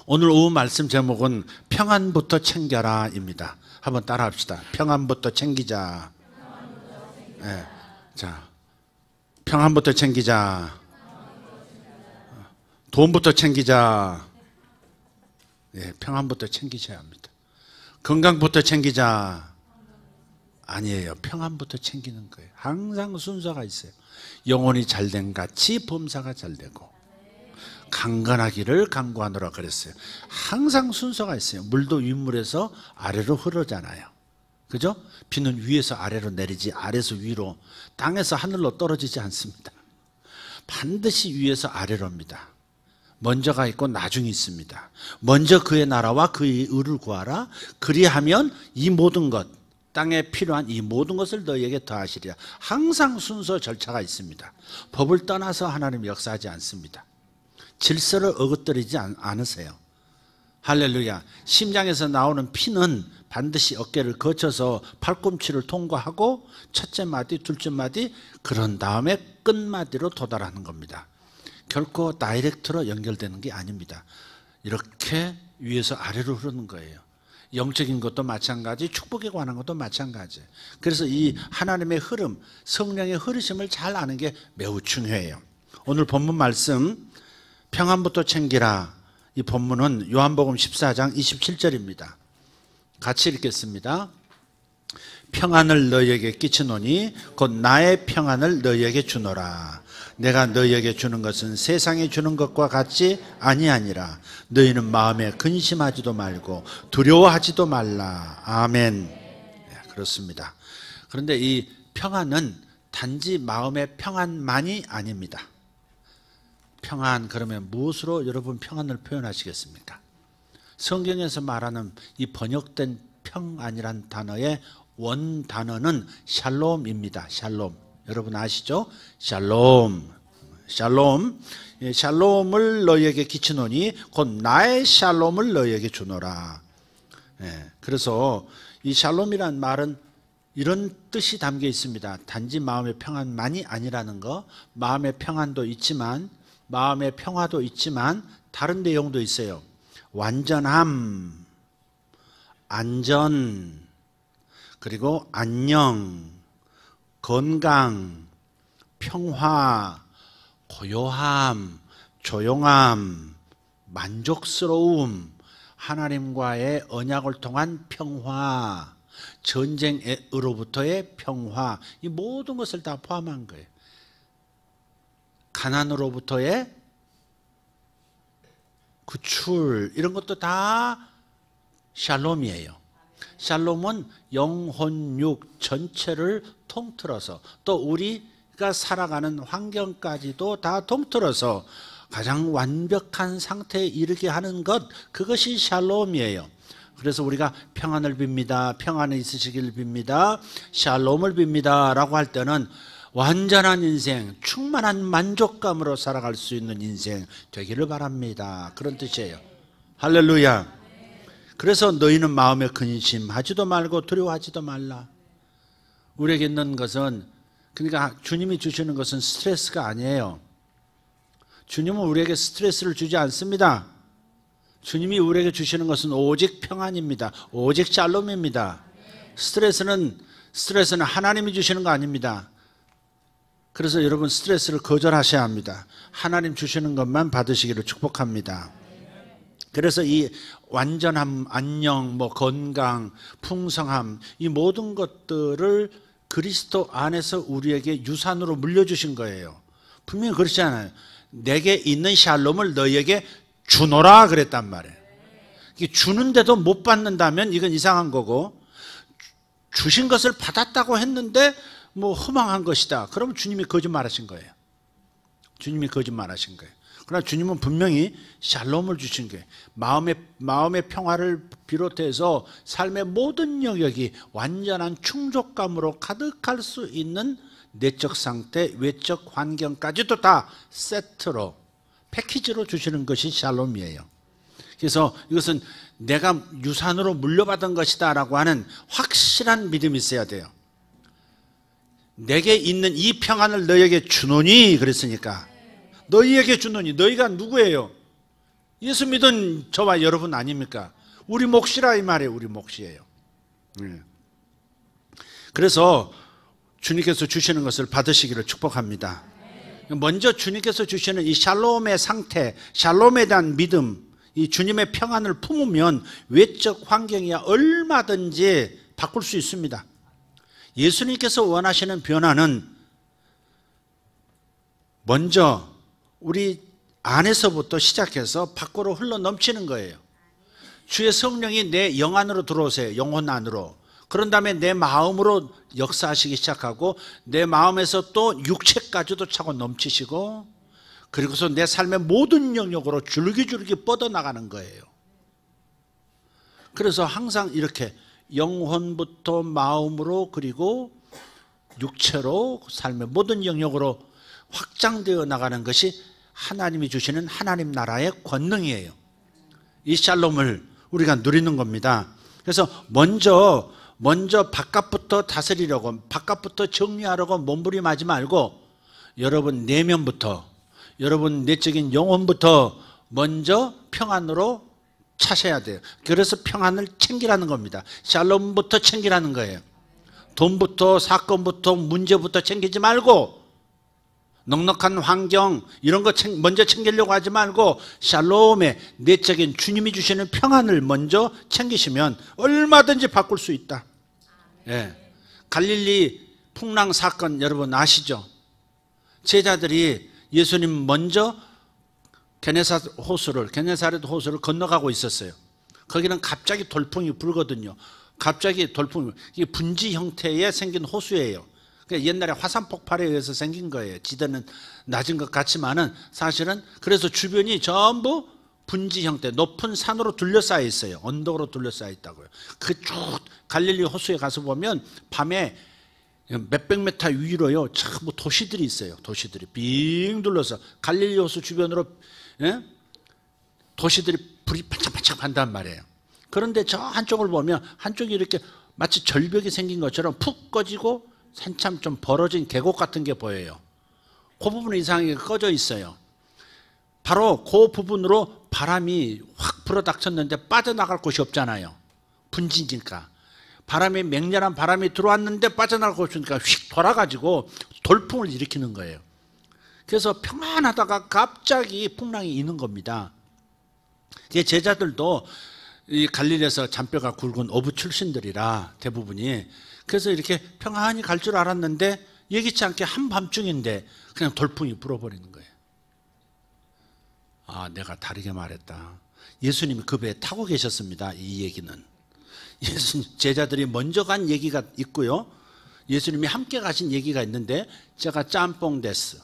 오늘 오후 말씀 제목은 평안부터 챙겨라입니다. 한번 따라합시다. 평안부터 챙기자. 네. 자, 평안부터 챙기자. 돈부터 챙기자. 네, 평안부터 챙기셔야 합니다. 건강부터 챙기자. 아니에요. 평안부터 챙기는 거예요. 항상 순서가 있어요. 영혼이 잘된 같이 범사가 잘되고 강건하기를 강구하노라 그랬어요. 항상 순서가 있어요. 물도 윗물에서 아래로 흐르잖아요. 그죠? 비는 위에서 아래로 내리지 아래에서 위로, 땅에서 하늘로 떨어지지 않습니다. 반드시 위에서 아래로입니다. 먼저가 있고 나중이 있습니다. 먼저 그의 나라와 그의 의를 구하라. 그리하면 이 모든 것, 땅에 필요한 이 모든 것을 너희에게 더하시리라. 항상 순서 절차가 있습니다. 법을 떠나서 하나님 역사하지 않습니다. 질서를 어긋뜨리지 않으세요. 할렐루야. 심장에서 나오는 피는 반드시 어깨를 거쳐서 팔꿈치를 통과하고 첫째 마디, 둘째 마디, 그런 다음에 끝마디로 도달하는 겁니다. 결코 다이렉트로 연결되는 게 아닙니다. 이렇게 위에서 아래로 흐르는 거예요. 영적인 것도 마찬가지, 축복에 관한 것도 마찬가지. 그래서 이 하나님의 흐름, 성령의 흐르심을 잘 아는 게 매우 중요해요. 오늘 본문 말씀 평안부터 챙기라. 이 본문은 요한복음 14장 27절입니다. 같이 읽겠습니다. 평안을 너희에게 끼치노니 곧 나의 평안을 너희에게 주노라. 내가 너희에게 주는 것은 세상에 주는 것과 같이 아니하니라. 너희는 마음에 근심하지도 말고 두려워하지도 말라. 아멘. 네, 그렇습니다. 그런데 이 평안은 단지 마음의 평안만이 아닙니다. 평안, 그러면 무엇으로 여러분 평안을 표현하시겠습니까? 성경에서 말하는 이 번역된 평안이란 단어의 원 단어는 샬롬입니다. 샬롬. 여러분 아시죠? 샬롬. 샬롬. 샬롬을 너희에게 끼치노니 곧 나의 샬롬을 너희에게 주노라. 그래서 이 샬롬이란 말은 이런 뜻이 담겨 있습니다. 단지 마음의 평안만이 아니라는 거. 마음의 평안도 있지만, 마음의 평화도 있지만 다른 내용도 있어요. 완전함, 안전, 그리고 안녕, 건강, 평화, 고요함, 조용함, 만족스러움, 하나님과의 언약을 통한 평화, 전쟁으로부터의 평화, 이 모든 것을 다 포함한 거예요. 가난으로부터의 구출, 이런 것도 다 샬롬이에요. 샬롬은 영혼, 육 전체를 통틀어서, 또 우리가 살아가는 환경까지도 다 통틀어서 가장 완벽한 상태에 이르게 하는 것, 그것이 샬롬이에요. 그래서 우리가 평안을 빕니다, 평안에 있으시길 빕니다, 샬롬을 빕니다 라고 할 때는 완전한 인생, 충만한 만족감으로 살아갈 수 있는 인생 되기를 바랍니다. 그런 뜻이에요. 할렐루야. 그래서 너희는 마음에 근심하지도 말고 두려워하지도 말라. 우리에게 있는 것은, 그러니까 주님이 주시는 것은 스트레스가 아니에요. 주님은 우리에게 스트레스를 주지 않습니다. 주님이 우리에게 주시는 것은 오직 평안입니다. 오직 샬롬입니다. 스트레스는 하나님이 주시는 거 아닙니다. 그래서 여러분 스트레스를 거절하셔야 합니다. 하나님 주시는 것만 받으시기를 축복합니다. 그래서 이 완전함, 안녕, 건강, 풍성함, 이 모든 것들을 그리스도 안에서 우리에게 유산으로 물려주신 거예요. 분명히 그렇지 않아요. 내게 있는 샬롬을 너희에게 주노라 그랬단 말이에요. 이게 주는데도 못 받는다면 이건 이상한 거고, 주신 것을 받았다고 했는데 허망한 것이다. 그러면 주님이 거짓말하신 거예요. 주님이 거짓말하신 거예요. 그러나 주님은 분명히 샬롬을 주신 거예요. 마음의 평화를 비롯해서 삶의 모든 영역이 완전한 충족감으로 가득할 수 있는 내적 상태, 외적 환경까지도 다 세트로, 패키지로 주시는 것이 샬롬이에요. 그래서 이것은 내가 유산으로 물려받은 것이다 라고 하는 확실한 믿음이 있어야 돼요. 내게 있는 이 평안을 너희에게 주노니 그랬으니까, 너희에게 주노니, 너희가 누구예요? 예수 믿은 저와 여러분 아닙니까? 우리 몫이라 이 말이에요. 우리 몫이에요. 그래서 주님께서 주시는 것을 받으시기를 축복합니다. 먼저 주님께서 주시는 이 샬롬의 상태, 샬롬에 대한 믿음, 이 주님의 평안을 품으면 외적 환경이야 얼마든지 바꿀 수 있습니다. 예수님께서 원하시는 변화는 먼저 우리 안에서부터 시작해서 밖으로 흘러 넘치는 거예요. 주의 성령이 내 영 안으로 들어오세요. 영혼 안으로. 그런 다음에 내 마음으로 역사하시기 시작하고 내 마음에서 또 육체까지도 차고 넘치시고 그리고서 내 삶의 모든 영역으로 줄기줄기 뻗어나가는 거예요. 그래서 항상 이렇게 영혼부터 마음으로 그리고 육체로 삶의 모든 영역으로 확장되어 나가는 것이 하나님이 주시는 하나님 나라의 권능이에요. 이 샬롬을 우리가 누리는 겁니다. 그래서 먼저 바깥부터 다스리려고 바깥부터 정리하려고 몸부림하지 말고 여러분 내면부터 여러분 내적인 영혼부터 먼저 평안으로 차셔야 돼요. 그래서 평안을 챙기라는 겁니다. 샬롬부터 챙기라는 거예요. 돈부터 사건부터 문제부터 챙기지 말고 넉넉한 환경 이런 거 먼저 챙기려고 하지 말고 샬롬의 내적인 주님이 주시는 평안을 먼저 챙기시면 얼마든지 바꿀 수 있다. 예. 갈릴리 풍랑 사건 여러분 아시죠? 제자들이 예수님 먼저 게네사렛 호수를 건너가고 있었어요. 거기는 갑자기 돌풍이 불거든요. 갑자기 돌풍이 이게 분지 형태의 생긴 호수예요. 옛날에 화산 폭발에 의해서 생긴 거예요. 지대는 낮은 것 같지만은 사실은 그래서 주변이 전부 분지 형태 높은 산으로 둘러싸여 있어요. 언덕으로 둘러싸여 있다고요. 그 쭉 갈릴리 호수에 가서 보면 밤에 몇백 미터 위로요 전부 도시들이 있어요. 도시들이 빙 둘러서 갈릴리 호수 주변으로 도시들이 불이 반짝반짝한단 말이에요. 그런데 저 한쪽을 보면 한쪽이 이렇게 마치 절벽이 생긴 것처럼 푹 꺼지고 한참 좀 벌어진 계곡 같은 게 보여요. 그 부분은 이상하게 꺼져 있어요. 바로 그 부분으로 바람이 확 불어닥쳤는데 빠져나갈 곳이 없잖아요. 분지니까. 바람이 맹렬한 바람이 들어왔는데 빠져나갈 곳이 없으니까 휙 돌아가지고 돌풍을 일으키는 거예요. 그래서 평안하다가 갑자기 풍랑이 있는 겁니다. 제자들도 이 갈릴리에서 잔뼈가 굵은 어부 출신들이라 대부분이 그래서 이렇게 평안히 갈 줄 알았는데 예기치 않게 한밤중인데 그냥 돌풍이 불어버리는 거예요. 아, 내가 다르게 말했다. 예수님이 그 배에 타고 계셨습니다. 이 얘기는 예수님 제자들이 먼저 간 얘기가 있고요. 예수님이 함께 가신 얘기가 있는데 제가 짬뽕 됐어.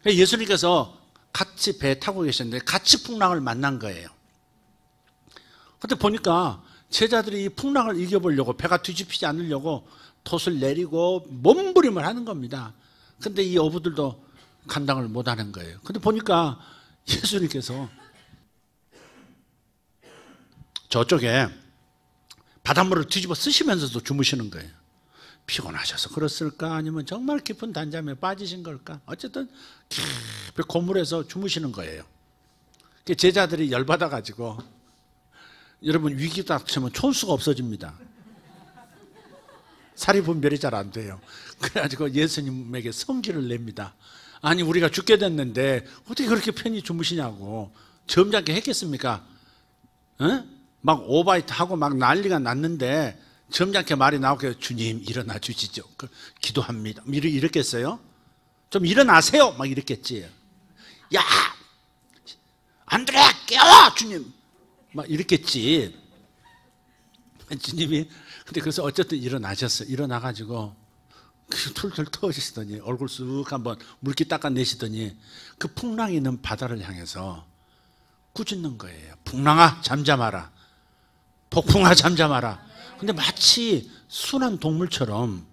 예수님께서 같이 배 타고 계셨는데 같이 풍랑을 만난 거예요. 그런데 보니까 제자들이 이 풍랑을 이겨보려고 배가 뒤집히지 않으려고 돛을 내리고 몸부림을 하는 겁니다. 그런데 이 어부들도 감당을 못하는 거예요. 그런데 보니까 예수님께서 저쪽에 바닷물을 뒤집어 쓰시면서도 주무시는 거예요. 피곤하셔서 그랬을까 아니면 정말 깊은 단잠에 빠지신 걸까? 어쨌든 깊이 고물에서 주무시는 거예요. 제자들이 열받아가지고 여러분 위기 닥치면 촌수가 없어집니다. 사리 분별이 잘 안 돼요. 그래가지고 예수님에게 성질을 냅니다. 아니 우리가 죽게 됐는데 어떻게 그렇게 편히 주무시냐고. 점잖게 했겠습니까? 막 오바이트 하고 막 난리가 났는데 점잖게 말이 나오게 주님 일어나 주시죠. 기도합니다. 이랬겠어요? 좀 일어나세요. 막 이랬겠지. 야 안드레 깨워 주님. 막 이랬겠지. 주님이 근데 그래서 어쨌든 일어나셨어요. 일어나가지고 툴툴 터지시더니 얼굴 쑥 한번 물기 닦아내시더니 그 풍랑이 있는 바다를 향해서 꾸짖는 거예요. 풍랑아 잠잠하라. 폭풍아 잠잠하라. 근데 마치 순한 동물처럼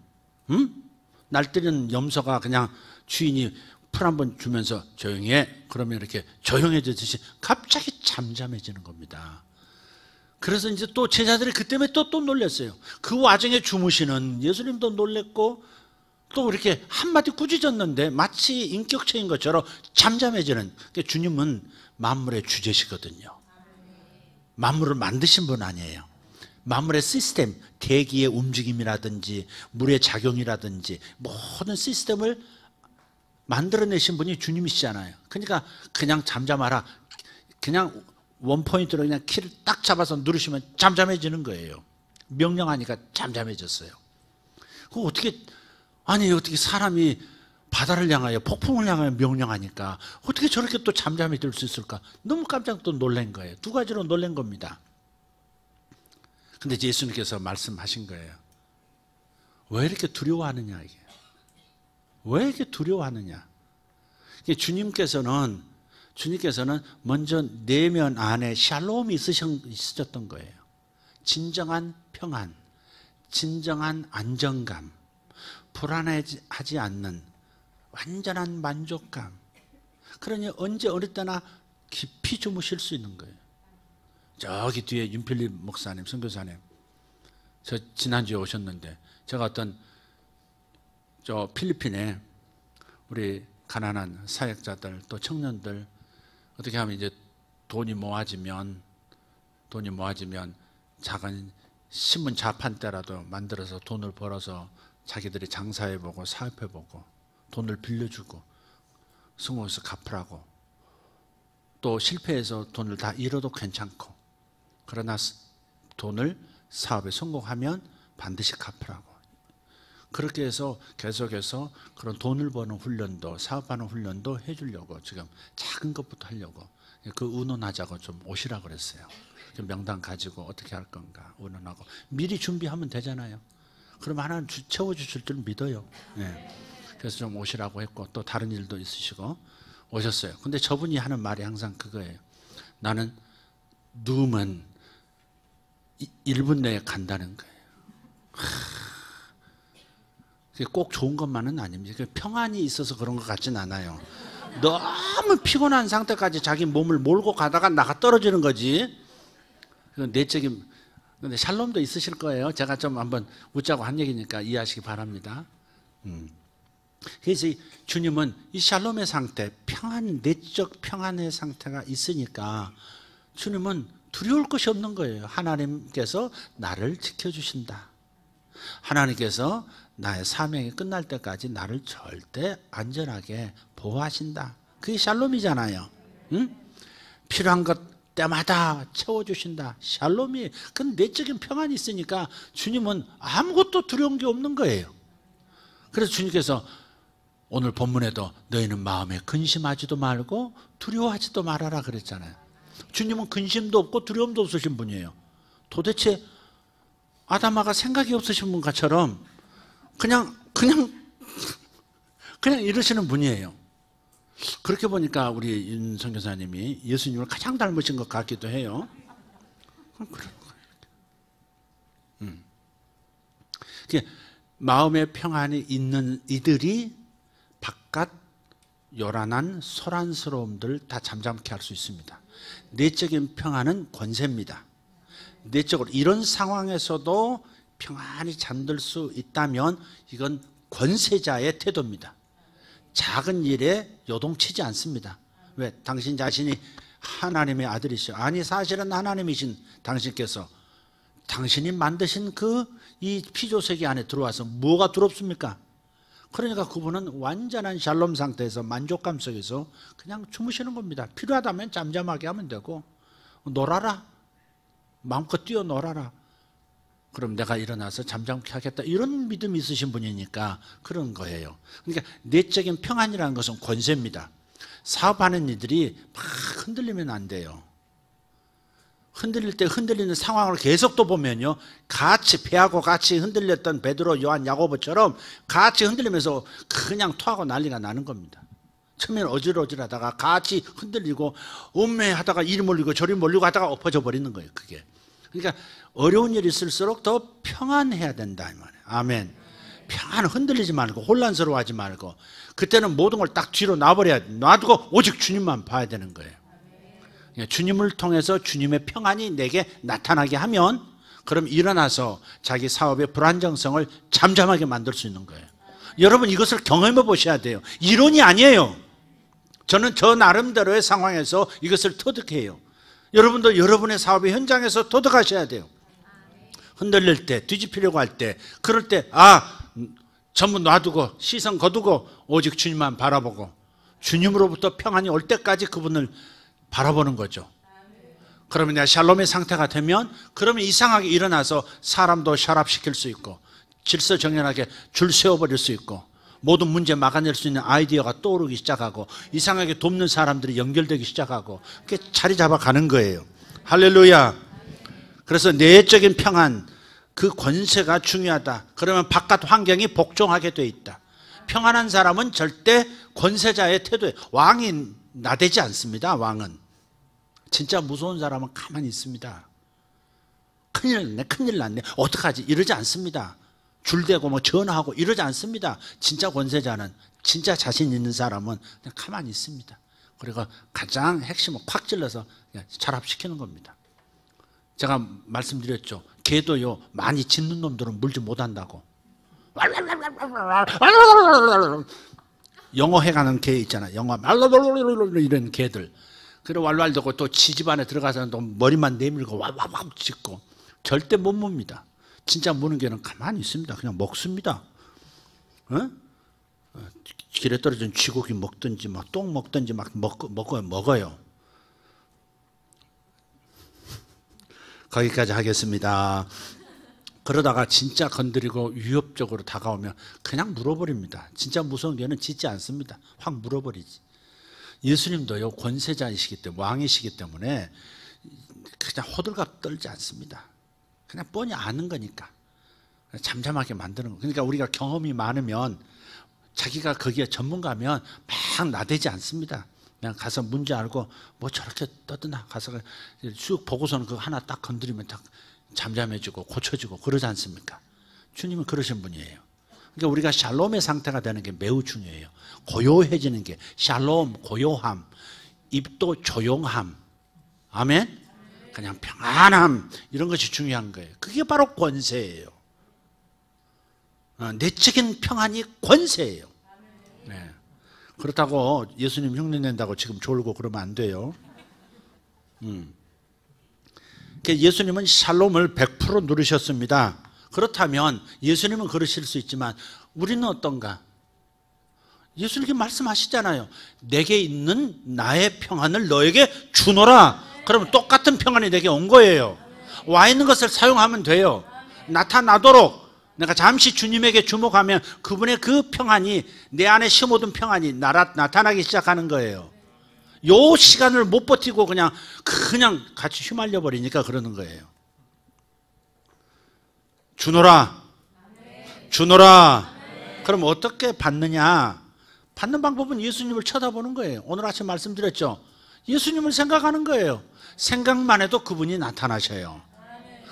날뛰는 염소가 그냥 주인이 풀 한번 주면서 조용히 해. 그러면 이렇게 조용해지듯이 갑자기 잠잠해지는 겁니다. 그래서 이제 또 제자들이 그 때문에 또 놀랐어요. 그 와중에 주무시는 예수님도 놀랬고 또 이렇게 한마디 꾸짖었는데 마치 인격체인 것처럼 잠잠해지는. 주님은 만물의 주제시거든요. 만물을 만드신 분 아니에요. 만물의 시스템, 대기의 움직임이라든지 물의 작용이라든지 모든 시스템을 만들어내신 분이 주님이시잖아요. 그러니까 그냥 잠잠하라, 그냥 원포인트로 그냥 키를 딱 잡아서 누르시면 잠잠해지는 거예요. 명령하니까 잠잠해졌어요. 그 어떻게 사람이 바다를 향하여 폭풍을 향하여 명령하니까 어떻게 저렇게 또 잠잠해질 수 있을까? 너무 깜짝 또 놀란 거예요. 두 가지로 놀란 겁니다. 근데 예수님께서 말씀하신 거예요. 왜 이렇게 두려워하느냐, 이게. 왜 이렇게 두려워하느냐. 주님께서는 먼저 내면 안에 샬롬이 있으셨던 거예요. 진정한 평안, 진정한 안정감, 불안하지 않는 완전한 만족감. 그러니 언제 어느 때나 깊이 주무실 수 있는 거예요. 저기 뒤에 윤필립 목사님, 선교사님, 저 지난주에 오셨는데 제가 저 필리핀에 우리 가난한 사역자들 또 청년들 어떻게 하면 이제 돈이 모아지면 작은 신문 자판대라도 만들어서 돈을 벌어서 자기들이 장사해보고 사업해보고 돈을 빌려주고 성공해서 갚으라고, 또 실패해서 돈을 다 잃어도 괜찮고, 그러나 돈을 사업에 성공하면 반드시 갚으라고, 그렇게 해서 계속해서 그런 돈을 버는 훈련도, 사업하는 훈련도 해주려고 지금 작은 것부터 하려고 그 의논하자고 좀 오시라 그랬어요. 명단 가지고 어떻게 할 건가 의논하고 미리 준비하면 되잖아요. 그럼 하나는 채워주실 줄 믿어요. 네. 그래서 좀 오시라고 했고 또 다른 일도 있으시고 오셨어요. 근데 저분이 하는 말이 항상 그거예요. 나는 누우면 1분 내에 간다는 거예요. 꼭 좋은 것만은 아닙니다. 평안이 있어서 그런 것 같진 않아요. 너무 피곤한 상태까지 자기 몸을 몰고 가다가 나가 떨어지는 거지. 내적인, 근데 샬롬도 있으실 거예요. 제가 좀 한번 웃자고 한 얘기니까 이해하시기 바랍니다. 그래서 주님은 이 샬롬의 상태, 평안, 내적 평안의 상태가 있으니까 주님은 두려울 것이 없는 거예요. 하나님께서 나를 지켜주신다. 하나님께서 나의 사명이 끝날 때까지 나를 절대 안전하게 보호하신다. 그게 샬롬이잖아요. 응? 필요한 것 때마다 채워주신다. 샬롬이, 그 내적인 평안이 있으니까 주님은 아무것도 두려운 게 없는 거예요. 그래서 주님께서 오늘 본문에도 너희는 마음에 근심하지도 말고 두려워하지도 말아라 그랬잖아요. 주님은 근심도 없고 두려움도 없으신 분이에요. 도대체 아담아가 생각이 없으신 분처럼 그냥 이러시는 분이에요. 그렇게 보니까 우리 윤 선교사님이 예수님을 가장 닮으신 것 같기도 해요. 그런 거예요. 마음의 평안이 있는 이들이 바깥 요란한 소란스러움들을 다 잠잠케 할 수 있습니다. 내적인 평안은 권세입니다. 내적으로 이런 상황에서도 평안히 잠들 수 있다면 이건 권세자의 태도입니다. 작은 일에 요동치지 않습니다. 왜? 당신 자신이 하나님의 아들이시죠. 아니 사실은 하나님이신 당신께서 당신이 만드신 이 피조세계 안에 들어와서 뭐가 두렵습니까? 그러니까 그분은 완전한 샬롬 상태에서 만족감 속에서 그냥 주무시는 겁니다. 필요하다면 잠잠하게 하면 되고 놀아라. 마음껏 뛰어놀아라. 그럼 내가 일어나서 잠잠케 하겠다. 이런 믿음이 있으신 분이니까 그런 거예요. 그러니까 내적인 평안이라는 것은 권세입니다. 사업하는 이들이 막 흔들리면 안 돼요. 흔들릴 때 흔들리는 상황을 계속 또 보면요, 같이 배하고 같이 흔들렸던 베드로, 요한, 야고보처럼 같이 흔들리면서 그냥 토하고 난리가 나는 겁니다. 처음에는 어질어질하다가 같이 흔들리고 음매하다가 이리 몰리고 저리 몰리고 하다가 엎어져 버리는 거예요. 그게. 그러니까 어려운 일이 있을수록 더 평안해야 된다 이 말이에요. 아멘. 평안, 흔들리지 말고 혼란스러워하지 말고 그때는 모든 걸 딱 뒤로 놔버려야 돼. 놔두고 오직 주님만 봐야 되는 거예요. 주님을 통해서 주님의 평안이 내게 나타나게 하면 그럼 일어나서 자기 사업의 불안정성을 잠잠하게 만들 수 있는 거예요. 여러분 이것을 경험해 보셔야 돼요. 이론이 아니에요. 저는 저 나름대로의 상황에서 이것을 터득해요. 여러분도 여러분의 사업의 현장에서 터득하셔야 돼요. 흔들릴 때, 뒤집히려고 할 때, 그럴 때 전부 놔두고 시선 거두고 오직 주님만 바라보고 주님으로부터 평안이 올 때까지 그분을 바라보는 거죠. 그러면 내가 샬롬의 상태가 되면 그러면 이상하게 일어나서 사람도 샤랍시킬 수 있고 질서정연하게 줄 세워버릴 수 있고 모든 문제 막아낼 수 있는 아이디어가 떠오르기 시작하고 이상하게 돕는 사람들이 연결되기 시작하고 그게 자리 잡아가는 거예요. 할렐루야. 그래서 내적인 평안, 그 권세가 중요하다. 그러면 바깥 환경이 복종하게 돼 있다. 평안한 사람은 절대 권세자의 태도에, 왕이 나대지 않습니다. 왕은 진짜 무서운 사람은 가만히 있습니다. 큰일 났네 어떡하지 이러지 않습니다. 줄대고 뭐 전화하고 이러지 않습니다. 진짜 권세자는, 진짜 자신 있는 사람은 그냥 가만히 있습니다. 그리고 가장 핵심은 팍 찔러서 그냥 결합시키는 겁니다. 제가 말씀드렸죠. 개도요 많이 짖는 놈들은 물지 못한다고. 영어 해가는 개 있잖아. 영어 이런 개들. 그리고 왈왈대고 또 지집 안에 들어가서 또 머리만 내밀고 와와와 짖고 절대 못 뭅니다. 진짜 무는 개는 가만히 있습니다. 그냥 먹습니다. 길에 떨어진 쥐고기 먹든지 막 똥 먹든지 막 먹어요. 거기까지 하겠습니다. 그러다가 진짜 건드리고 위협적으로 다가오면 그냥 물어버립니다. 진짜 무서운 개는 짖지 않습니다. 확 물어버리지. 예수님도요 권세자이시기 때문에, 왕이시기 때문에 그냥 호들갑 떨지 않습니다. 그냥 뻔히 아는 거니까 잠잠하게 만드는 거. 그러니까 우리가 경험이 많으면 자기가 거기에 전문가면 막 나대지 않습니다. 그냥 가서 문제 알고 뭐 저렇게 떠드나 가서 쑥 보고서는 그거 하나 딱 건드리면 딱 잠잠해지고 고쳐지고 그러지 않습니까? 주님은 그러신 분이에요. 그러니까 우리가 샬롬의 상태가 되는 게 매우 중요해요. 고요해지는 게 샬롬, 고요함, 입도 조용함, 아멘? 그냥 평안함, 이런 것이 중요한 거예요. 그게 바로 권세예요. 내적인 평안이 권세예요. 네. 그렇다고 예수님 흉내낸다고 지금 졸고 그러면 안 돼요. 예수님은 샬롬을 100% 누리셨습니다. 그렇다면 예수님은 그러실 수 있지만 우리는 어떤가? 예수님께 말씀하시잖아요. 내게 있는 나의 평안을 너에게 주노라. 그러면 똑같은 평안이 내게 온 거예요. 와 있는 것을 사용하면 돼요. 나타나도록 내가 잠시 주님에게 주목하면 그분의 그 평안이, 내 안에 심어둔 평안이 나타나기 시작하는 거예요. 요 시간을 못 버티고 그냥 같이 휘말려 버리니까 그러는 거예요. 주노라. 주노라. 그럼 어떻게 받느냐? 받는 방법은 예수님을 쳐다보는 거예요. 오늘 아침 말씀드렸죠. 예수님을 생각하는 거예요. 생각만 해도 그분이 나타나셔요.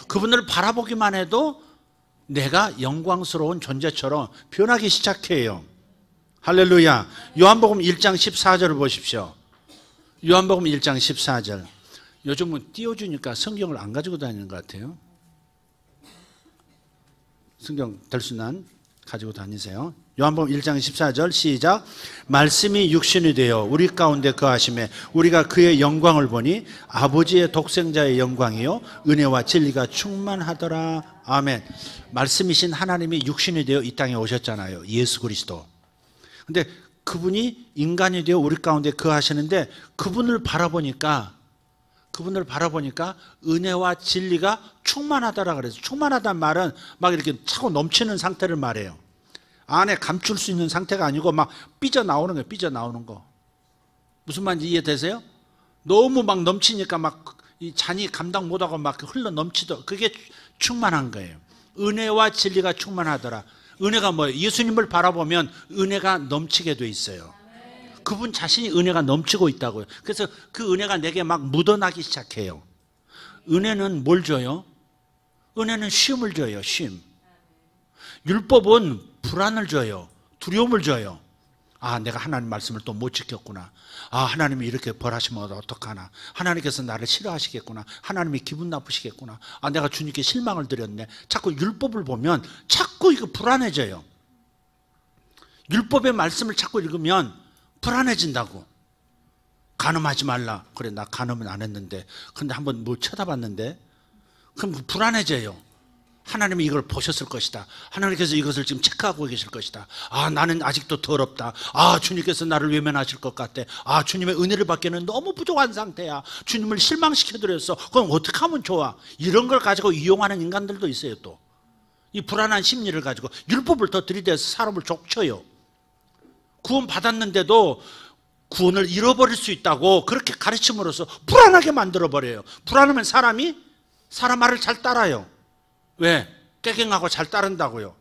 그분을 바라보기만 해도 내가 영광스러운 존재처럼 변하기 시작해요. 할렐루야. 요한복음 1장 14절을 보십시오. 요한복음 1장 14절. 요즘은 띄워주니까 성경을 안 가지고 다니는 것 같아요. 성경 들순난 가지고 다니세요. 요한복음 1장 14절 시작. 말씀이 육신이 되어 우리 가운데 거하심에 우리가 그의 영광을 보니 아버지의 독생자의 영광이요 은혜와 진리가 충만하더라. 아멘. 말씀이신 하나님이 육신이 되어 이 땅에 오셨잖아요. 예수 그리스도. 근데 그분이 인간이 되어 우리 가운데 거하시는데 그분을 바라보니까 은혜와 진리가 충만하다라 그래서, 충만하다는 말은 막 이렇게 차고 넘치는 상태를 말해요. 안에 감출 수 있는 상태가 아니고 막 삐져나오는 거예요. 삐져나오는 거. 무슨 말인지 이해되세요? 너무 막 넘치니까 막 이 잔이 감당 못하고 막 흘러 넘치도, 그게 충만한 거예요. 은혜와 진리가 충만하더라. 은혜가 뭐예요? 예수님을 바라보면 은혜가 넘치게 돼 있어요. 그분 자신이 은혜가 넘치고 있다고요. 그래서 그 은혜가 내게 막 묻어나기 시작해요. 은혜는 뭘 줘요? 은혜는 쉼을 줘요. 쉼. 율법은 불안을 줘요. 두려움을 줘요. 아, 내가 하나님 말씀을 또 못 지켰구나. 아, 하나님이 이렇게 벌하시면 어떡하나. 하나님께서 나를 싫어하시겠구나. 하나님이 기분 나쁘시겠구나. 아, 내가 주님께 실망을 드렸네. 자꾸 율법을 보면 자꾸 이거 불안해져요. 율법의 말씀을 자꾸 읽으면 불안해진다고. 간음하지 말라. 그래, 나 간음은 안 했는데. 근데 한번 뭐 쳐다봤는데. 그럼 불안해져요. 하나님이 이걸 보셨을 것이다. 하나님께서 이것을 지금 체크하고 계실 것이다. 아, 나는 아직도 더럽다. 아, 주님께서 나를 외면하실 것 같아. 아, 주님의 은혜를 받기에는 너무 부족한 상태야. 주님을 실망시켜드렸어. 그럼 어떻게 하면 좋아? 이런 걸 가지고 이용하는 인간들도 있어요. 또 이 불안한 심리를 가지고 율법을 더 들이대서 사람을 족쳐요. 구원 받았는데도 구원을 잃어버릴 수 있다고 그렇게 가르침으로써 불안하게 만들어버려요. 불안하면 사람이 사람 말을 잘 따라요. 왜? 깨갱하고 잘 따른다고요.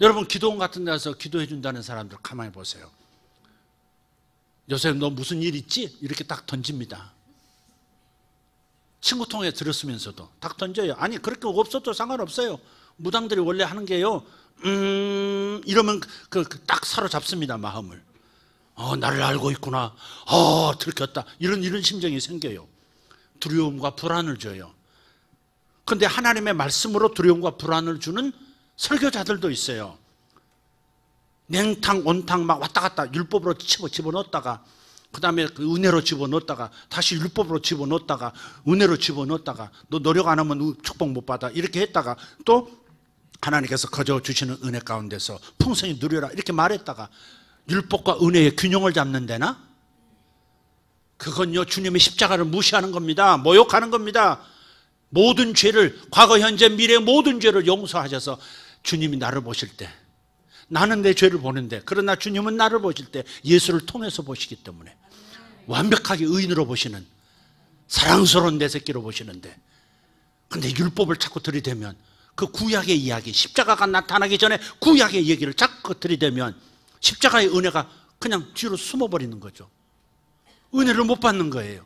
여러분, 기도원 같은 데서 기도해 준다는 사람들 가만히 보세요. 요새 너 무슨 일 있지? 이렇게 딱 던집니다. 친구 통해 들었으면서도 딱 던져요. 아니, 그렇게 없어도 상관없어요. 무당들이 원래 하는 게요, 이러면 딱 사로잡습니다, 마음을. 나를 알고 있구나. 들켰다. 이런 심정이 생겨요. 두려움과 불안을 줘요. 그런데 하나님의 말씀으로 두려움과 불안을 주는 설교자들도 있어요. 냉탕, 온탕 막 왔다 갔다 율법으로 집어넣었다가, 그 다음에 은혜로 집어넣었다가, 다시 율법으로 집어넣었다가, 은혜로 집어넣었다가, 너 노력 안 하면 축복 못 받아. 이렇게 했다가 또 하나님께서 거저 주시는 은혜 가운데서 풍성히 누려라. 이렇게 말했다가 율법과 은혜의 균형을 잡는 데나? 그건요, 주님의 십자가를 무시하는 겁니다. 모욕하는 겁니다. 모든 죄를, 과거, 현재, 미래 모든 죄를 용서하셔서 주님이 나를 보실 때, 나는 내 죄를 보는데, 그러나 주님은 나를 보실 때 예수를 통해서 보시기 때문에 완벽하게 의인으로 보시는, 사랑스러운 내 새끼로 보시는데, 근데 율법을 자꾸 들이대면, 그 구약의 이야기, 십자가가 나타나기 전에 구약의 얘기를 자꾸 들이대면 십자가의 은혜가 그냥 뒤로 숨어버리는 거죠. 은혜를 못 받는 거예요.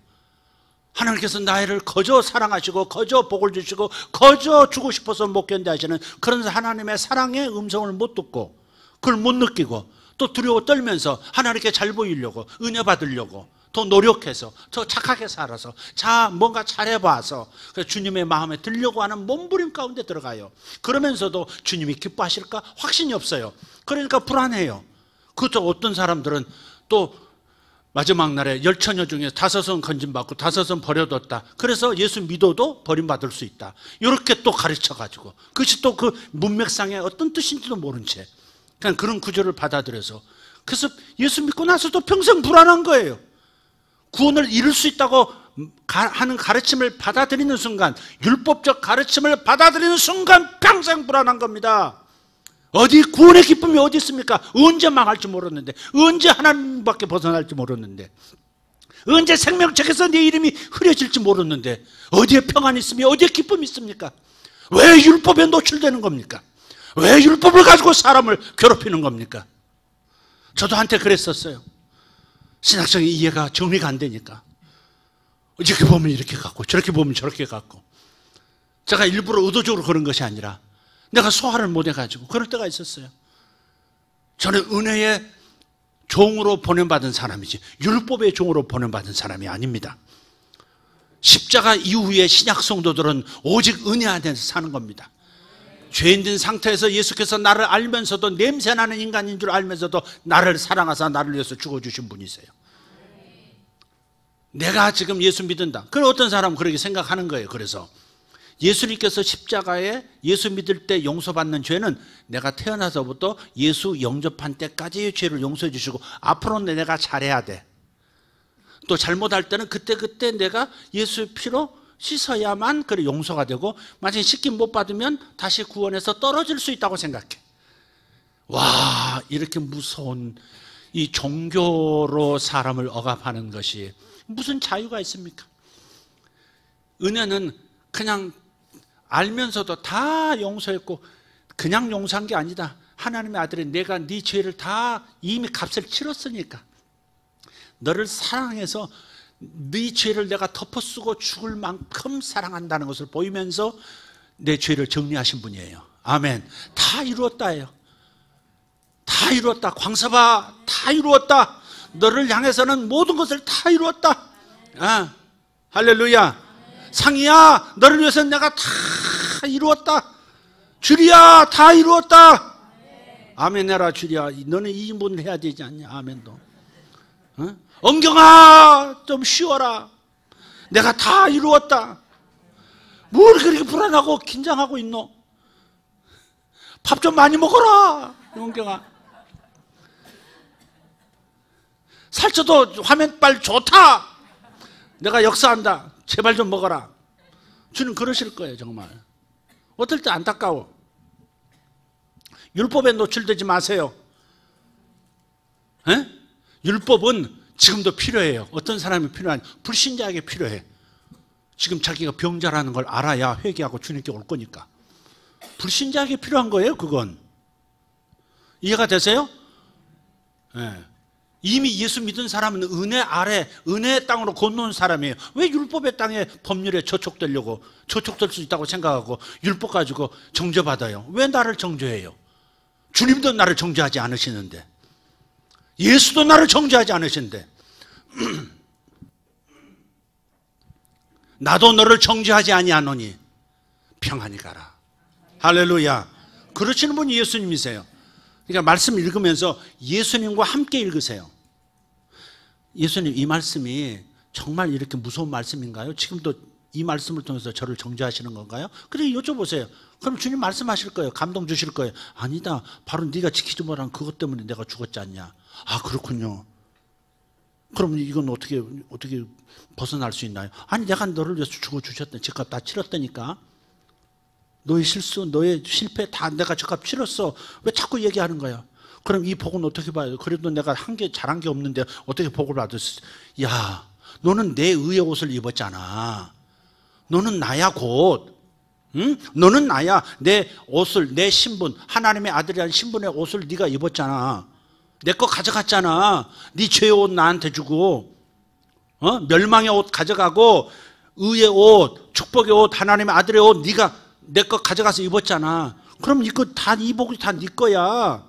하나님께서 나를 거저 사랑하시고 거저 복을 주시고 거저 주고 싶어서 못 견뎌하시는 그런 하나님의 사랑의 음성을 못 듣고, 그걸 못 느끼고, 또 두려워 떨면서 하나님께 잘 보이려고, 은혜 받으려고 더 노력해서 더 착하게 살아서 뭔가 잘해봐서 주님의 마음에 들려고 하는 몸부림 가운데 들어가요. 그러면서도 주님이 기뻐하실까 확신이 없어요. 그러니까 불안해요. 그것도 어떤 사람들은 또 마지막 날에 10처녀 중에 5은 건진받고 5은 버려뒀다. 그래서 예수 믿어도 버림받을 수 있다. 이렇게 또 가르쳐가지고, 그것이 또 그 문맥상의 어떤 뜻인지도 모른 채 그냥 그런 구조를 받아들여서, 그래서 예수 믿고 나서도 평생 불안한 거예요. 구원을 이룰 수 있다고 하는 가르침을 받아들이는 순간, 율법적 가르침을 받아들이는 순간 평생 불안한 겁니다. 어디 구원의 기쁨이 어디 있습니까? 언제 망할지 모르는데, 언제 하나님밖에 벗어날지 모르는데, 언제 생명책에서 내 이름이 흐려질지 모르는데, 어디에 평안이 있으며 어디에 기쁨이 있습니까? 왜 율법에 노출되는 겁니까? 왜 율법을 가지고 사람을 괴롭히는 겁니까? 저도 한때 그랬었어요. 신학적인 이해가 정리가 안 되니까 이렇게 보면 이렇게 갖고 저렇게 보면 저렇게 갖고, 제가 일부러 의도적으로 그런 것이 아니라 내가 소화를 못해가지고 그럴 때가 있었어요. 저는 은혜의 종으로 보냄받은 사람이지 율법의 종으로 보냄받은 사람이 아닙니다. 십자가 이후에 신약 성도들은 오직 은혜 안에서 사는 겁니다. 죄인된 상태에서 예수께서 나를 알면서도, 냄새나는 인간인 줄 알면서도 나를 사랑하사 나를 위해서 죽어주신 분이세요. 내가 지금 예수 믿는다. 그럼 어떤 사람은 그렇게 생각하는 거예요. 그래서 예수님께서 십자가에 예수 믿을 때 용서받는 죄는 내가 태어나서부터 예수 영접한 때까지의 죄를 용서해 주시고 앞으로는 내가 잘해야 돼. 또 잘못할 때는 그때 내가 예수의 피로 씻어야만 그래 용서가 되고, 만약에 씻김 못 받으면 다시 구원에서 떨어질 수 있다고 생각해. 와, 이렇게 무서운 이 종교로 사람을 억압하는 것이 무슨 자유가 있습니까? 은혜는 그냥 알면서도 다 용서했고, 그냥 용서한 게 아니다. 하나님의 아들이 내가 네 죄를 다 이미 값을 치렀으니까 너를 사랑해서 네 죄를 내가 덮어쓰고 죽을 만큼 사랑한다는 것을 보이면서 내 죄를 정리하신 분이에요. 아멘. 다 이루었다예요. 다 이루었다. 광섭아, 다 이루었다. 너를 향해서는 모든 것을 다 이루었다. 할렐루야. 상이야, 너를 위해서는 내가 다 이루었다. 주리야, 다 이루었다. 아멘 해라 주리야. 너는 이 인분을 해야 되지 않냐. 아멘도. 어? 엉경아 좀 쉬어라. 내가 다 이루었다. 뭘 그렇게 불안하고 긴장하고 있노? 밥 좀 많이 먹어라. 엉경아. 살쪄도 화면빨 좋다. 내가 역사한다. 제발 좀 먹어라. 주님 그러실 거예요 정말. 어떨 때 안타까워. 율법에 노출되지 마세요. 에? 율법은 지금도 필요해요. 어떤 사람이 필요한? 불신자에게 필요해. 지금 자기가 병자라는 걸 알아야 회개하고 주님께 올 거니까. 불신자에게 필요한 거예요 그건. 이해가 되세요? 네. 이미 예수 믿은 사람은 은혜 아래 은혜의 땅으로 건너온 사람이에요. 왜 율법의 땅에 법률에 저촉되려고 저촉될 수 있다고 생각하고 율법 가지고 정죄받아요? 왜 나를 정죄해요? 주님도 나를 정죄하지 않으시는데, 예수도 나를 정죄하지 않으시는데 나도 너를 정죄하지 아니하노니 평안히 가라. 할렐루야. 그러시는 분이 예수님이세요. 그러니까 말씀 읽으면서 예수님과 함께 읽으세요. 예수님 이 말씀이 정말 이렇게 무서운 말씀인가요? 지금도 이 말씀을 통해서 저를 정죄하시는 건가요? 그래 여쭤보세요. 그럼 주님 말씀하실 거예요. 감동 주실 거예요. 아니다. 바로 네가 지키지 못한 그것 때문에 내가 죽었지 않냐. 아 그렇군요. 그럼 이건 어떻게 벗어날 수 있나요? 아니 내가 너를 위해서 죽어주셨다. 제값 다 치렀다니까. 너의 실수, 너의 실패 다 내가 제값 치렀어. 왜 자꾸 얘기하는 거야? 그럼 이 복은 어떻게 봐요? 그래도 내가 잘한 게 없는데 어떻게 복을 받았어? 야, 너는 내 의의 옷을 입었잖아. 너는 나야 곧. 응? 너는 나야. 내 옷을, 내 신분, 하나님의 아들이라는 신분의 옷을 네가 입었잖아. 내 거 가져갔잖아. 네 죄의 옷 나한테 주고, 멸망의 옷 가져가고, 의의 옷, 축복의 옷, 하나님의 아들의 옷 네가 내 거 가져가서 입었잖아. 그럼 이거 다 이 복이 다 네 거야.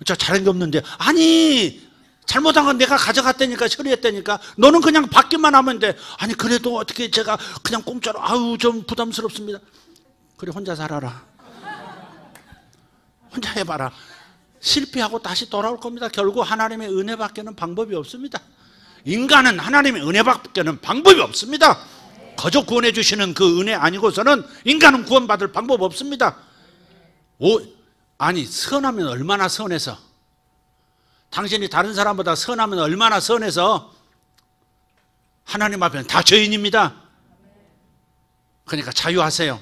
저 잘한 게 없는데. 아니 잘못한 건 내가 가져갔다니까, 처리했다니까. 너는 그냥 받기만 하면 돼. 아니 그래도 어떻게 제가 그냥 공짜로, 아유 좀 부담스럽습니다. 그래 혼자 살아라. 혼자 해봐라. 실패하고 다시 돌아올 겁니다. 결국 하나님의 은혜밖에는 방법이 없습니다. 인간은 하나님의 은혜밖에는 방법이 없습니다. 거저 구원해 주시는 그 은혜 아니고서는 인간은 구원받을 방법 없습니다. 아니 선하면 얼마나 선해서, 당신이 다른 사람보다 선하면 얼마나 선해서, 하나님 앞에는 다 죄인입니다. 그러니까 자유하세요.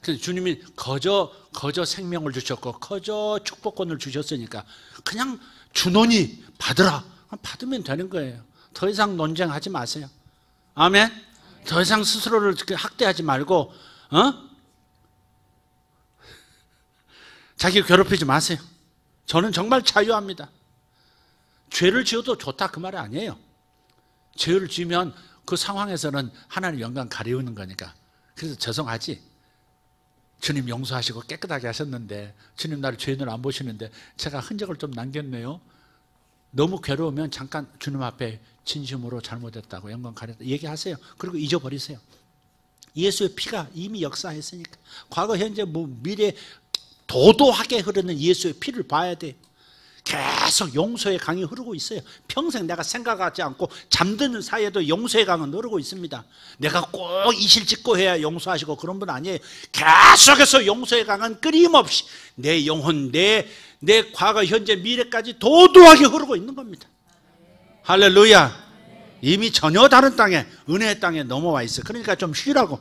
그래서 주님이 거저 생명을 주셨고 거저 축복권을 주셨으니까 그냥 주노니 받으라. 받으면 되는 거예요. 더 이상 논쟁하지 마세요. 아멘. 더 이상 스스로를 학대하지 말고 자기 괴롭히지 마세요. 저는 정말 자유합니다. 죄를 지어도 좋다 그 말이 아니에요. 죄를 지으면 그 상황에서는 하나님 영광 가리우는 거니까. 그래서 죄송하지. 주님 용서하시고 깨끗하게 하셨는데 주님 나를 죄인으로 안 보시는데 제가 흔적을 좀 남겼네요. 너무 괴로우면 잠깐 주님 앞에 진심으로 잘못했다고, 영광 가렸다 얘기하세요. 그리고 잊어버리세요. 예수의 피가 이미 역사했으니까. 과거 현재 미래 도도하게 흐르는 예수의 피를 봐야 돼. 계속 용서의 강이 흐르고 있어요. 평생 내가 생각하지 않고 잠드는 사이에도 용서의 강은 흐르고 있습니다. 내가 꼭 이실직고 해야 용서하시고 그런 분 아니에요. 계속해서 용서의 강은 끊임없이 내 영혼, 내 과거, 현재, 미래까지 도도하게 흐르고 있는 겁니다. 할렐루야. 이미 전혀 다른 땅에, 은혜의 땅에 넘어와 있어요. 그러니까 좀 쉬라고.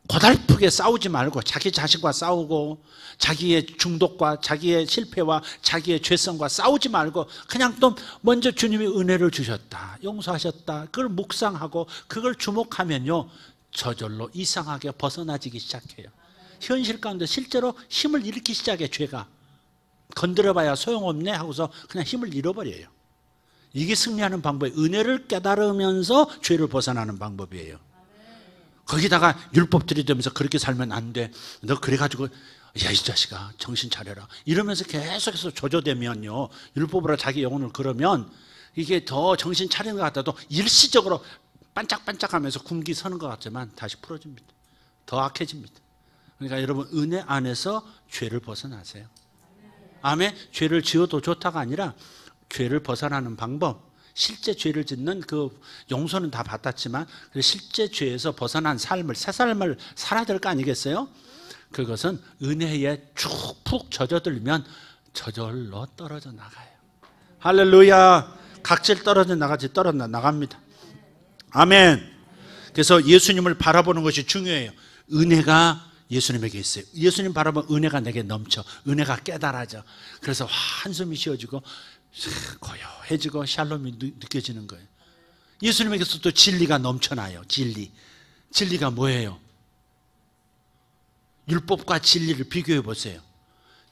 고달프게 싸우지 말고, 자기 자신과 싸우고 자기의 중독과 자기의 실패와 자기의 죄성과 싸우지 말고 그냥 또 먼저 주님이 은혜를 주셨다, 용서하셨다, 그걸 묵상하고 그걸 주목하면요 저절로 이상하게 벗어나지기 시작해요. 현실 가운데 실제로 힘을 잃기 시작해. 죄가 건드려봐야 소용없네 하고서 그냥 힘을 잃어버려요. 이게 승리하는 방법이에요. 은혜를 깨달으면서 죄를 벗어나는 방법이에요. 거기다가 율법 들이대면서 그렇게 살면 안 돼, 너 그래가지고 야 이 자식아 정신 차려라 이러면서 계속해서 조조되면요, 율법으로 자기 영혼을 그러면 이게 더 정신 차리는 것 같아도 일시적으로 반짝반짝하면서 군기 서는 것 같지만 다시 풀어집니다. 더 악해집니다. 그러니까 여러분 은혜 안에서 죄를 벗어나세요. 아멘. 죄를 지어도 좋다가 아니라 죄를 벗어나는 방법, 실제 죄를 짓는 그 용서는 다 받았지만 실제 죄에서 벗어난 삶을, 새 삶을 살아야 될 거 아니겠어요? 그것은 은혜에 쭉 푹 젖어들면 저절로 떨어져 나가요. 할렐루야. 각질 떨어져 나갑니다. 아멘. 그래서 예수님을 바라보는 것이 중요해요. 은혜가 예수님에게 있어요. 예수님 바라보면 은혜가 내게 넘쳐, 은혜가 깨달아져. 그래서 한숨이 쉬어지고 고요해지고 샬롬이 느껴지는 거예요. 예수님에게서 또 진리가 넘쳐나요. 진리가 뭐예요? 율법과 진리를 비교해 보세요.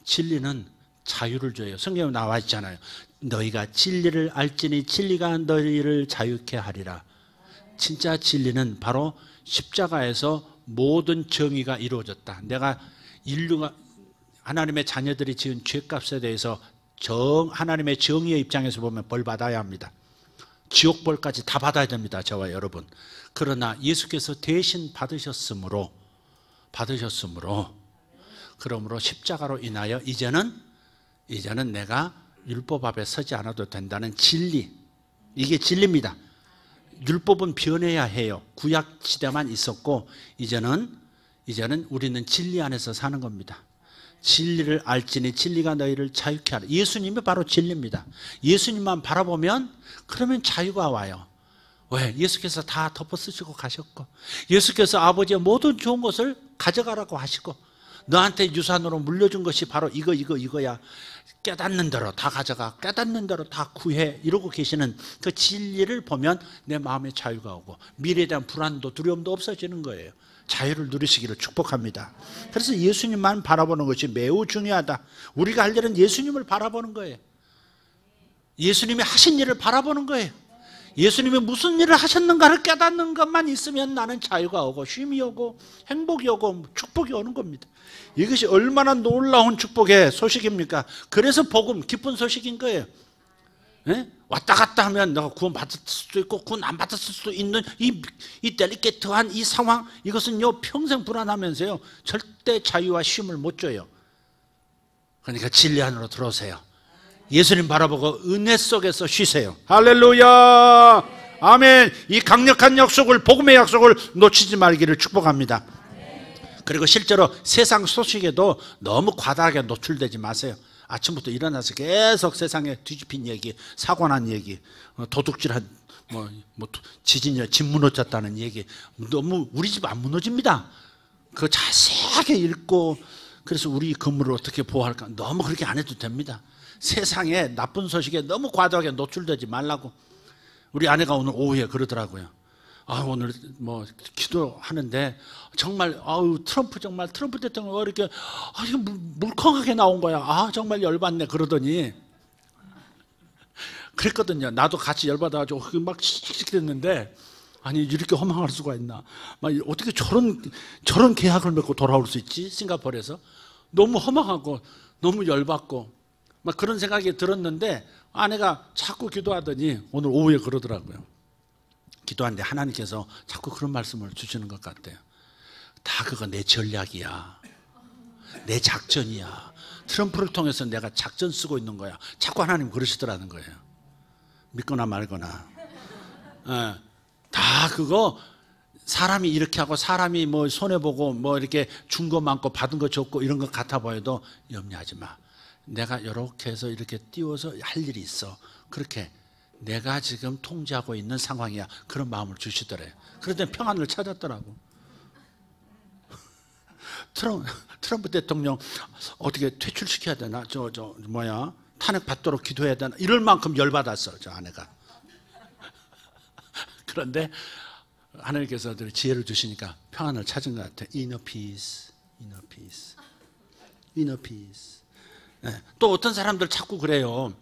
진리는 자유를 줘요. 성경에 나와 있잖아요. 너희가 진리를 알지니 진리가 너희를 자유케 하리라. 진짜 진리는 바로 십자가에서 모든 정의가 이루어졌다. 내가 인류가, 하나님의 자녀들이 지은 죄값에 대해서 하나님의 정의의 입장에서 보면 벌 받아야 합니다. 지옥벌까지 다 받아야 됩니다. 저와 여러분. 그러나 예수께서 대신 받으셨으므로 그러므로 십자가로 인하여 이제는 내가 율법 앞에 서지 않아도 된다는 진리, 이게 진리입니다. 율법은 변해야 해요. 구약 시대만 있었고 이제는 우리는 진리 안에서 사는 겁니다. 진리를 알지니 진리가 너희를 자유케 하라. 예수님이 바로 진리입니다. 예수님만 바라보면 그러면 자유가 와요. 왜? 예수께서 다 덮어쓰시고 가셨고, 예수께서 아버지의 모든 좋은 것을 가져가라고 하시고, 너한테 유산으로 물려준 것이 바로 이거야. 깨닫는 대로 다 가져가, 깨닫는 대로 다 구해, 이러고 계시는 그 진리를 보면 내 마음에 자유가 오고 미래에 대한 불안도 두려움도 없어지는 거예요. 자유를 누리시기를 축복합니다. 그래서 예수님만 바라보는 것이 매우 중요하다. 우리가 할 일은 예수님을 바라보는 거예요. 예수님이 하신 일을 바라보는 거예요. 예수님이 무슨 일을 하셨는가를 깨닫는 것만 있으면 나는 자유가 오고 쉼이 오고 행복이 오고 축복이 오는 겁니다. 이것이 얼마나 놀라운 축복의 소식입니까? 그래서 복음, 기쁜 소식인 거예요. 네? 왔다 갔다 하면 내가 구원 받을 수도 있고 구원 안 받을 수도 있는 이 델리케트한 이 상황, 이것은요 평생 불안하면서요 절대 자유와 쉼을 못 줘요. 그러니까 진리 안으로 들어오세요. 예수님 바라보고 은혜 속에서 쉬세요. 할렐루야. 아멘. 이 강력한 약속을, 복음의 약속을 놓치지 말기를 축복합니다. 그리고 실제로 세상 소식에도 너무 과다하게 노출되지 마세요. 아침부터 일어나서 계속 세상에 뒤집힌 얘기, 사고 난 얘기, 도둑질한 지진이 집 무너졌다는 얘기, 너무 우리 집 안 무너집니다. 그거 자세하게 읽고, 그래서 우리 건물을 어떻게 보호할까, 너무 그렇게 안 해도 됩니다. 세상에 나쁜 소식에 너무 과도하게 노출되지 말라고. 우리 아내가 오늘 오후에 그러더라고요. 오늘 기도하는데 정말 트럼프 대통령 왜 이렇게 이거 물컹하게 나온 거야. 정말 열받네 그러더니, 그랬거든요. 나도 같이 열받아가지고 막 씩씩댔는데, 아니 이렇게 허망할 수가 있나, 막 어떻게 저런 계약을 맺고 돌아올 수 있지? 싱가포르에서 너무 허망하고 너무 열받고 막 그런 생각이 들었는데, 아내가 자꾸 기도하더니 오늘 오후에 그러더라고요. 기도하는데 하나님께서 자꾸 그런 말씀을 주시는 것 같아요. 다 그거 내 전략이야, 내 작전이야. 트럼프를 통해서 내가 작전 쓰고 있는 거야. 자꾸 하나님 그러시더라는 거예요. 믿거나 말거나. 다 그거 사람이 이렇게 하고 사람이 손해보고 이렇게 준 거 많고 받은 거 적고 이런 것 같아 보여도 염려하지 마. 내가 이렇게 해서 이렇게 띄워서 할 일이 있어. 그렇게 내가 지금 통제하고 있는 상황이야. 그런 마음을 주시더래요. 그러더니 평안을 찾았더라고. 트럼프 대통령 어떻게 퇴출시켜야 되나? 탄핵 받도록 기도해야 되나? 이럴 만큼 열받았어, 저 아내가. 그런데 하나님께서 지혜를 주시니까 평안을 찾은 것 같아요. Inner peace, inner peace, inner peace. 또 어떤 사람들 자꾸 그래요.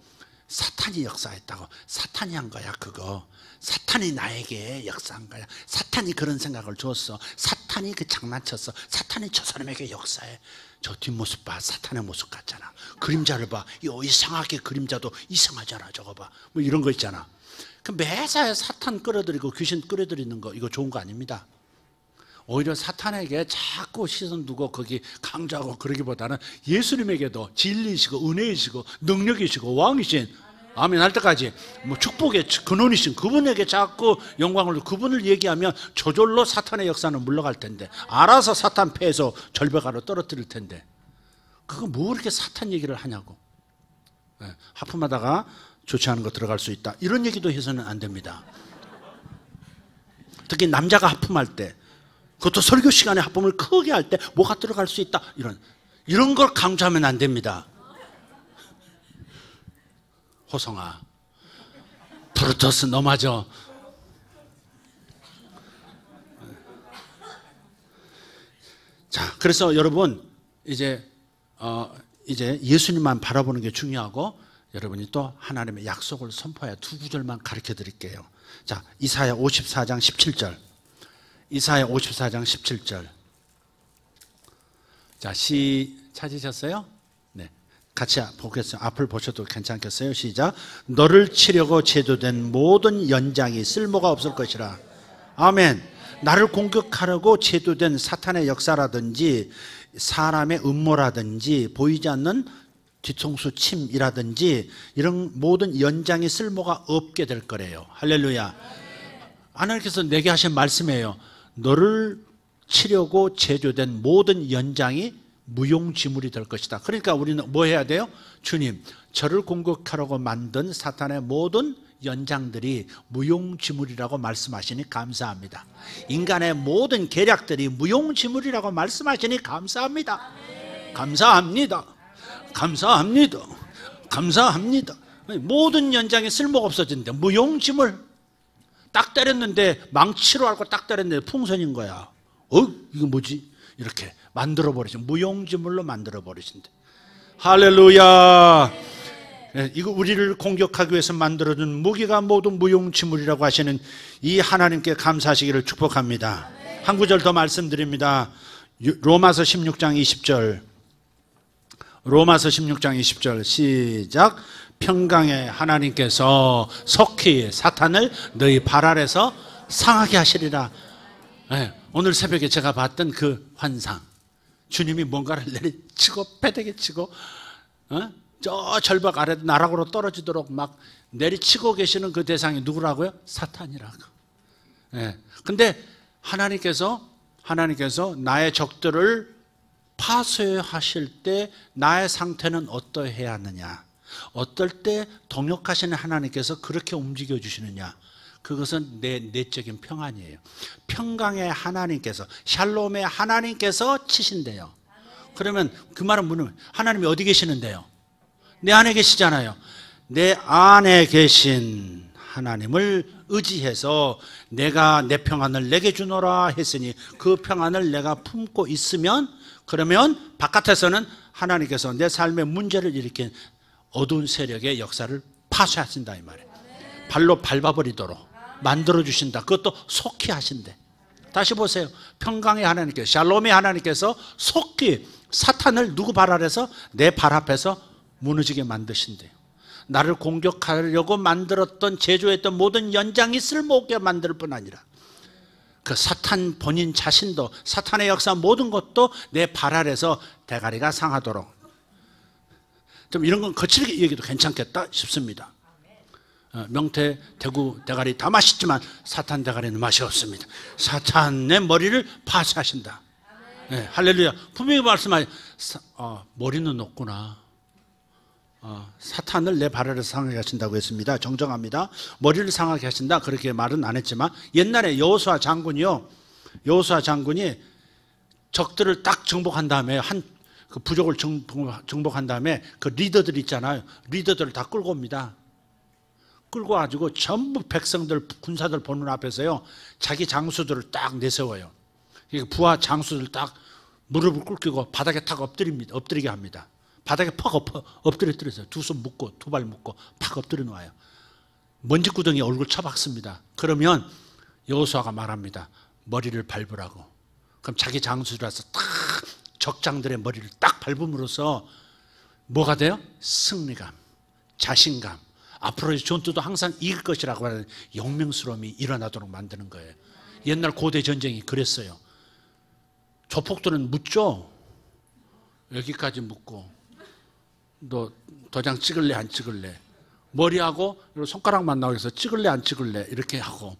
사탄이 역사했다고. 사탄이 한 거야 그거. 사탄이 나에게 역사한 거야. 사탄이 그런 생각을 줬어. 사탄이 장난쳤어. 사탄이 저 사람에게 역사해. 저 뒷모습 봐. 사탄의 모습 같잖아. 그림자를 봐. 이상하게 그림자도 이상하잖아. 저거 봐. 이런 거 있잖아. 그 매사에 사탄 끌어들이고 귀신 끌어들이는 거, 이거 좋은 거 아닙니다. 오히려 사탄에게 자꾸 시선 두고 거기 강조하고 그러기보다는 예수님에게도 진리이시고 은혜이시고 능력이시고 왕이신 아멘 할 때까지 뭐 축복의 근원이신 그분에게 자꾸 영광을 두고 그분을 얘기하면 저절로 사탄의 역사는 물러갈 텐데 알아서 사탄 패에서 절벽아로 떨어뜨릴 텐데 그거 뭐 이렇게 사탄 얘기를 하냐고. 하품하다가 좋지 않은 거 들어갈 수 있다 이런 얘기도 해서는 안 됩니다. 특히 남자가 하품할 때 그것도 설교 시간에 하품을 크게 할 때 뭐가 들어갈 수 있다 이런 걸 강조하면 안 됩니다. 호성아 브루터스 너 맞아. 자, 그래서 여러분 이제 예수님만 바라보는 게 중요하고 여러분이 또 하나님의 약속을 선포해야 두 구절만 가르쳐 드릴게요. 자, 이사야 54장 17절. 이사야 54장 17절. 자, 찾으셨어요? 네. 같이 보겠어요. 앞을 보셔도 괜찮겠어요? 시작. 너를 치려고 제도된 모든 연장이 쓸모가 없을 것이라. 아멘. 나를 공격하려고 제도된 사탄의 역사라든지 사람의 음모라든지 보이지 않는 뒤통수 침이라든지 이런 모든 연장이 쓸모가 없게 될 거래요. 할렐루야. 하나님께서 내게 하신 말씀이에요. 너를 치려고 제조된 모든 연장이 무용지물이 될 것이다. 그러니까 우리는 뭐 해야 돼요? 주님, 저를 공격하려고 만든 사탄의 모든 연장들이 무용지물이라고 말씀하시니 감사합니다. 인간의 모든 계략들이 무용지물이라고 말씀하시니 감사합니다. 감사합니다. 감사합니다. 감사합니다. 모든 연장이 쓸모가 없어진대. 무용지물. 딱 때렸는데 망치로 알고 딱 때렸는데 풍선인 거야. 이거 뭐지? 이렇게 만들어버리신 무용지물로 만들어버리신대. 할렐루야. 이거 우리를 공격하기 위해서 만들어준 무기가 모두 무용지물이라고 하시는 이 하나님께 감사하시기를 축복합니다. 한 구절 더 말씀드립니다. 로마서 16장 20절. 로마서 16장 20절 시작. 평강의 하나님께서 속히 사탄을 너희 발 아래서 상하게 하시리라. 네, 오늘 새벽에 제가 봤던 그 환상, 주님이 뭔가를 내리치고 패대기 치고 저 절벽 아래 나락으로 떨어지도록 막 내리치고 계시는 그 대상이 누구라고요? 사탄이라고. 네, 근데 하나님께서 나의 적들을 파쇄하실 때 나의 상태는 어떠해야 하느냐, 어떨 때 동역하시는 하나님께서 그렇게 움직여 주시느냐, 그것은 내 내적인 평안이에요. 평강의 하나님께서, 샬롬의 하나님께서 치신대요. 그러면 그 말은 뭐냐면 하나님이 어디 계시는데요? 내 안에 계시잖아요. 내 안에 계신 하나님을 의지해서 내가 내 평안을 내게 주노라 했으니 그 평안을 내가 품고 있으면, 그러면 바깥에서는 하나님께서 내 삶의 문제를 일으킨 어두운 세력의 역사를 파쇄하신다 이 말이에요. 발로 밟아버리도록 만들어주신다. 그것도 속히 하신대. 다시 보세요. 평강의 하나님께서, 샬롬의 하나님께서 속히 사탄을 누구 발 아래서? 내 발 앞에서 무너지게 만드신대요. 나를 공격하려고 만들었던, 제조했던 모든 연장이 쓸모없게 만들 뿐 아니라 그 사탄 본인 자신도, 사탄의 역사 모든 것도 내 발 아래서 대가리가 상하도록. 좀 이런 건 거칠게 얘기도 괜찮겠다 싶습니다. 명태, 대구 대가리 다 맛있지만 사탄 대가리는 맛이 없습니다. 사탄의 머리를 파쇄하신다. 네, 할렐루야. 분명히 말씀하시, 머리는 높구나. 사탄을 내 발 아래서 상하게 하신다고 했습니다. 정정합니다. 머리를 상하게 하신다 그렇게 말은 안 했지만, 옛날에 여호수아 장군이요, 여호수아 장군이 적들을 딱 정복한 다음에 그 부족을 정복한 다음에 그 리더들 있잖아요. 리더들을 다 끌고 옵니다. 끌고 와가지고 전부 백성들, 군사들 보는 앞에서요, 자기 장수들을 딱 내세워요. 부하 장수들 딱 무릎을 꿇기고 바닥에 탁 엎드립니다. 엎드리게 합니다. 바닥에 팍 엎드려서 두 손 묶고 두 발 묶고 팍 엎드려 놓아요. 먼지구덩이에 얼굴 쳐박습니다. 그러면 여호수아가 말합니다. 머리를 밟으라고. 그럼 자기 장수라서 딱 적장들의 머리를 딱 밟음으로써 뭐가 돼요? 승리감, 자신감, 앞으로의 전투도 항상 이길 것이라고 하는 영명스러움이 일어나도록 만드는 거예요. 옛날 고대 전쟁이 그랬어요. 조폭들은 묻죠. 여기까지 묻고, 너 도장 찍을래 안 찍을래? 머리하고 손가락만 나오게 해서 찍을래 안 찍을래? 이렇게 하고.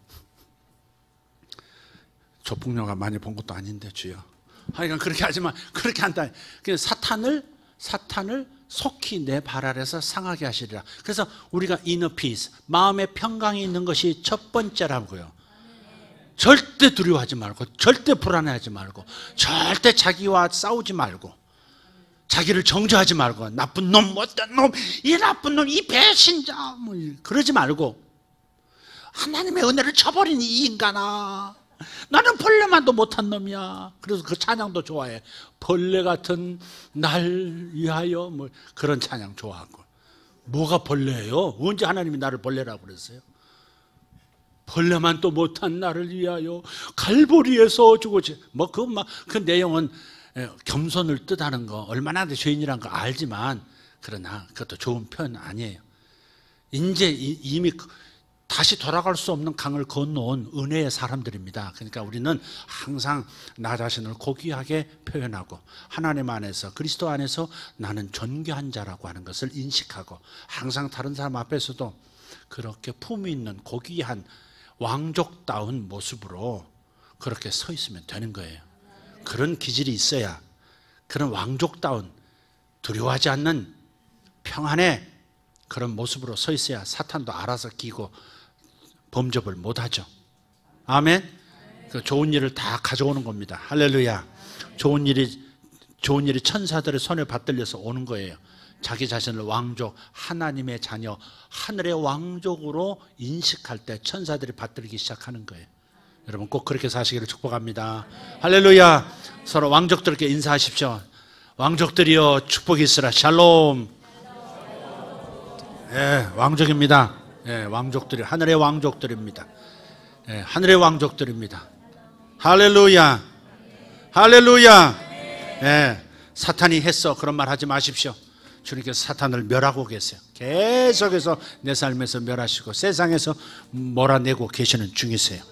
조폭영화 많이 본 것도 아닌데 주여. 하여간 그렇게 하지만 그렇게 한다. 사탄을 속히 내 발 아래서 상하게 하시리라. 그래서 우리가 inner peace, 마음의 평강이 있는 것이 첫 번째라고요. 절대 두려워하지 말고, 절대 불안해하지 말고, 절대 자기와 싸우지 말고, 자기를 정죄하지 말고, 나쁜 놈, 못된 놈, 이 나쁜 놈, 이 배신자, 뭐 그러지 말고, 하나님의 은혜를 쳐버린 이 인간아, 나는 벌레만도 못한 놈이야. 그래서 그 찬양도 좋아해. 벌레 같은 날 위하여, 뭐 그런 찬양 좋아하고. 뭐가 벌레예요? 언제 하나님이 나를 벌레라고 그랬어요? 벌레만 또 못한 나를 위하여 갈보리에서 죽었지. 뭐 그 내용은 겸손을 뜻하는 거, 얼마나 죄인이란 거 알지만, 그러나 그것도 좋은 표현 아니에요. 이제 이미 다시 돌아갈 수 없는 강을 건너온 은혜의 사람들입니다. 그러니까 우리는 항상 나 자신을 고귀하게 표현하고, 하나님 안에서, 그리스도 안에서 나는 존귀한 자라고 하는 것을 인식하고, 항상 다른 사람 앞에서도 그렇게 품위 있는 고귀한 왕족다운 모습으로 그렇게 서 있으면 되는 거예요. 그런 기질이 있어야, 그런 왕족다운 두려워하지 않는 평안의 그런 모습으로 서 있어야 사탄도 알아서 끼고 범접을 못하죠. 아멘. 그 좋은 일을 다 가져오는 겁니다. 할렐루야. 좋은 일이 천사들의 손에 받들려서 오는 거예요. 자기 자신을 왕족, 하나님의 자녀, 하늘의 왕족으로 인식할 때 천사들이 받들기 시작하는 거예요. 여러분 꼭 그렇게 사시기를 축복합니다. 할렐루야. 서로 왕족들께 인사하십시오. 왕족들이여 축복이 있으라. 샬롬. 왕족입니다. 왕족들이 하늘의 왕족들입니다. 하늘의 왕족들입니다. 할렐루야. 할렐루야. 사탄이 했어, 그런 말 하지 마십시오. 주님께서 사탄을 멸하고 계세요. 계속해서 내 삶에서 멸하시고 세상에서 몰아내고 계시는 중이세요.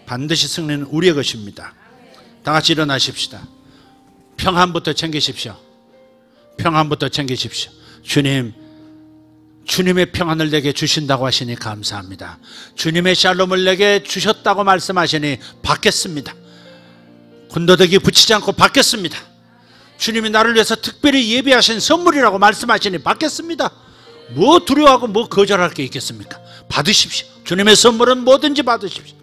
반드시 승리는 우리의 것입니다. 다 같이 일어나십시다. 평안부터 챙기십시오. 평안부터 챙기십시오. 주님의 평안을 내게 주신다고 하시니 감사합니다. 주님의 샬롬을 내게 주셨다고 말씀하시니 받겠습니다. 군더더기 붙이지 않고 받겠습니다. 주님이 나를 위해서 특별히 예비하신 선물이라고 말씀하시니 받겠습니다. 뭐 두려워하고 뭐 거절할 게 있겠습니까? 받으십시오. 주님의 선물은 뭐든지 받으십시오.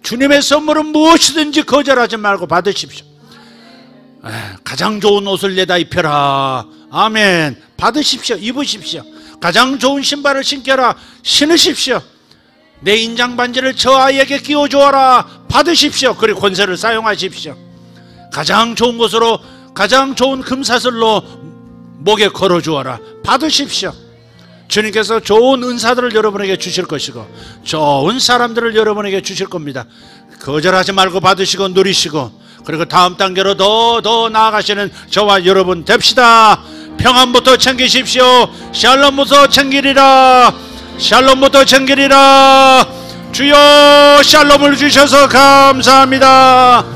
주님의 선물은 무엇이든지 거절하지 말고 받으십시오. 가장 좋은 옷을 내다 입혀라. 아멘. 받으십시오. 입으십시오. 가장 좋은 신발을 신겨라. 신으십시오. 내 인장 반지를 저 아이에게 끼워주어라. 받으십시오. 그리고 권세를 사용하십시오. 가장 좋은 곳으로, 가장 좋은 금사슬로 목에 걸어주어라. 받으십시오. 주님께서 좋은 은사들을 여러분에게 주실 것이고 좋은 사람들을 여러분에게 주실 겁니다. 거절하지 말고 받으시고 누리시고, 그리고 다음 단계로 더 나아가시는 저와 여러분 됩시다. 평안부터 챙기십시오. 샬롬부터 챙기리라. 샬롬부터 챙기리라. 주여 샬롬을 주셔서 감사합니다.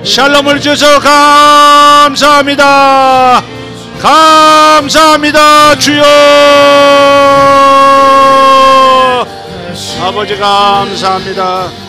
샬롬을 주셔서 감사합니다. 감사합니다. 주여 아버지 감사합니다.